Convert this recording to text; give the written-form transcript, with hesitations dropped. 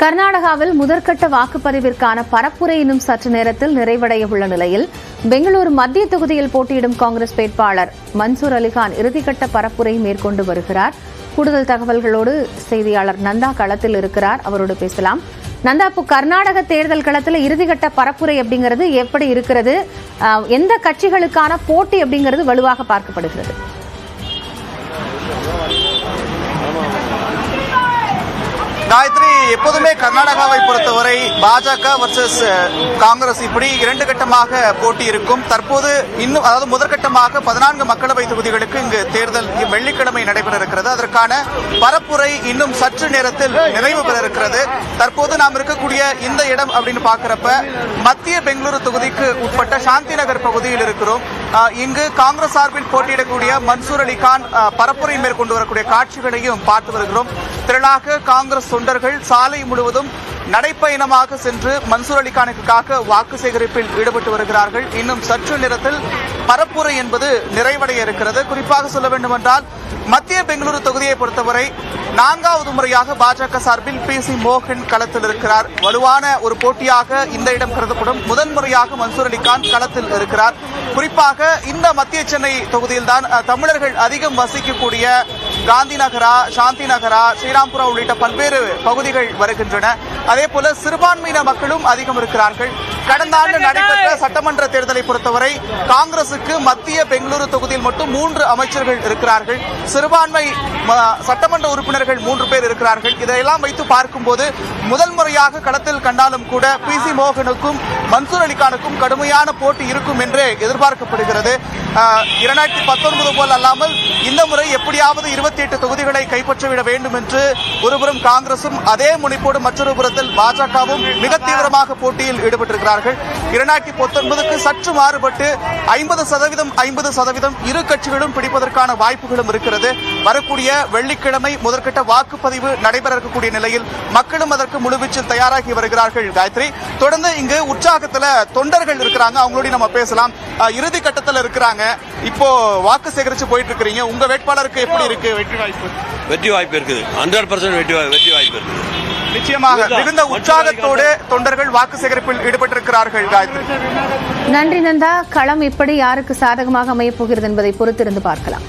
கர்நாடகாவில் முதற்கட்ட வாக்குப்பதிவிற்கான பரப்புரை இன்னும் சற்று நேரத்தில் நிறைவடைய உள்ள நிலையில் பெங்களூரு மத்திய தொகுதியில் போட்டியிடும் காங்கிரஸ் வேட்பாளர் மன்சூர் அலிகான் இறுதிக்கட்ட பரப்புரை மேற்கொண்டு வருகிறார். கூடுதல் தகவல்களோடு செய்தியாளர் நந்தா களத்தில் இருக்கிறார். அவரோடு பேசலாம். நந்தா, இப்போ கர்நாடக தேர்தல் களத்தில் இறுதிக்கட்ட பரப்புரை அப்படிங்கிறது எப்படி இருக்கிறது? எந்த கட்சிகளுக்கான போட்டி அப்படிங்கிறது வலுவாக பார்க்கப்படுகிறது? காயத்ரி, எப்போதுமே கர்நாடகாவை பொறுத்தவரை பாஜக வர்சஸ் காங்கிரஸ் இப்படி இரண்டு கட்டமாக போட்டி இருக்கும். தற்போது இன்னும் முதற்கட்டமாக 14 மக்களவை தொகுதிகளுக்கு இங்கு தேர்தல் வெள்ளிக்கிழமை நடைபெற இருக்கிறது. அதற்கான பரப்புரை இன்னும் சற்று நேரத்தில் நிறைவு பெற இருக்கிறது. தற்போது நாம் இருக்கக்கூடிய இந்த இடம் அப்படின்னு பார்க்கிறப்ப மத்திய பெங்களூரு தொகுதிக்கு உட்பட்ட சாந்தி நகர் பகுதியில் இருக்கிறோம். இங்கு காங்கிரஸ் சார்பில் போட்டியிடக்கூடிய மன்சூர் அலிகான் பரப்புரை மேற்கொண்டு வரக்கூடிய காட்சிகளையும் பார்த்து வருகிறோம். திரளாக காங்கிரஸ் தொண்டர்கள் சாலை முழுவதும் நடைப்பயணமாக சென்று மன்சூர் அலிகானுக்காக வாக்கு சேகரிப்பில் ஈடுபட்டு வருகிறார்கள். இன்னும் சற்று நேரத்தில் பரப்புரை என்பது நிறைவடைய இருக்கிறது. குறிப்பாக சொல்ல வேண்டும் என்றால் மத்திய பெங்களூரு தொகுதியை பொறுத்தவரை 4வது முறையாக பாஜக சார்பில் PC மோகன் களத்தில் இருக்கிறார். வலுவான ஒரு போட்டியாக இந்த இடம் கருதப்படும். முதன்முறையாக மன்சூர் அலிகான் களத்தில் இருக்கிறார். குறிப்பாக இந்த மத்திய சென்னை தொகுதியில்தான் தமிழர்கள் அதிகம் வசிக்கக்கூடிய காந்தி நகரா, சாந்தி நகரா, ஸ்ரீராம்புரா உள்ளிட்ட பல்வேறு பகுதிகள் வருகின்றன. அதே போல சிறுபான்மையின மக்களும் அதிகம் இருக்கிறார்கள். கடந்த ஆண்டு நடைபெற்ற சட்டமன்ற தேர்தலை பொறுத்தவரை காங்கிரசுக்கு மத்திய பெங்களூரு தொகுதியில் மட்டும் 3 அமைச்சர்கள் இருக்கிறார்கள். சிறுபான்மை சட்டமன்ற உறுப்பினர்கள் 3 பேர் இருக்கிறார்கள். இதையெல்லாம் வைத்து பார்க்கும்போது முதல் முறையாக களத்தில் கண்டாலும் கூட PC மோகனுக்கும் மன்சூர் அலிகானுக்கும் கடுமையான போட்டி இருக்கும் என்று எதிர்பார்க்கப்படுகிறது. 2019 போல் அல்லாமல் இந்த முறை எப்படியாவது 28 தொகுதிகளை கைப்பற்றிவிட வேண்டும் என்று ஒருபுறம் காங்கிரசும் அதே முனைப்போடு மற்றொரு புறத்தில் பாஜகவும் மிக தீவிரமாக போட்டியில் ஈடுபட்டிருக்கிறார்கள். 2019க்கு சற்று மாறுபட்டு 50% இரு கட்சிகளும் பிடிப்பதற்கான வாய்ப்புகளும் இருக்கிறது. வரக்கூடிய வெள்ளிக்கிழமை முதற்கட்ட வாக்குப்பதிவு நடைபெற இருக்கக்கூடிய நிலையில் மக்களும் அதற்கு முழுவீச்சில் தயாராகி வருகிறார்கள். காயத்ரி, தொடர்ந்து இங்கு உற்சாகத்துல தொண்டர்கள் இருக்கிறாங்க. அவங்களோட நம்ம பேசலாம். இறுதி கட்டத்தில் இருக்கிறாங்க. இப்போ வாக்கு சேகரிச்சு போயிட்டு இருக்கிறீங்க. உங்க வேட்பாளருக்கு எப்படி இருக்கு வெற்றி வாய்ப்பு இருக்குது? 100% வெற்றி வாய்ப்பு இருக்குது. நிச்சயமாக மிகுந்த உற்சாகத்தோடு தொண்டர்கள் வாக்கு சேகரிப்பில் ஈடுபட்டிருக்கிறார்கள். காயத்ரி, நன்றி நந்தா. களம் இப்படி யாருக்கு சாதகமாக அமையப் போகிறது என்பதை பொறுத்திருந்து பார்க்கலாம்.